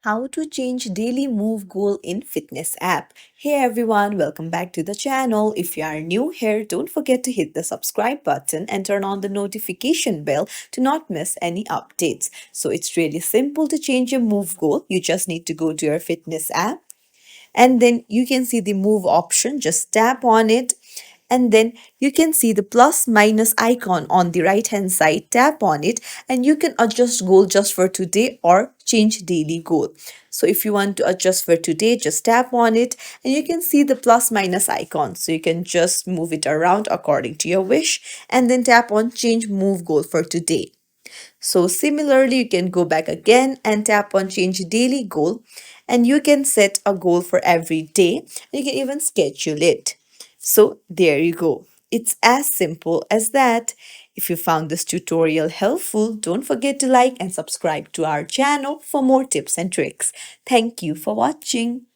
how to change daily move goal in fitness app. Hey everyone, welcome back to the channel. If you are new here, don't forget to hit the subscribe button and turn on the notification bell to not miss any updates. So it's really simple to change your move goal. You just need to go to your fitness app and then you can see the move option. Just tap on it and then you can see the plus minus icon on the right hand side. Tap on it and you can adjust goal just for today or change daily goal. So if you want to adjust for today, just tap on it and you can see the plus minus icon, so you can just move it around according to your wish and then tap on change move goal for today. So similarly, you can go back again and tap on change daily goal and you can set a goal for every day. You can even schedule it. So there you go. It's as simple as that. If you found this tutorial helpful, don't forget to like and subscribe to our channel for more tips and tricks. Thank you for watching.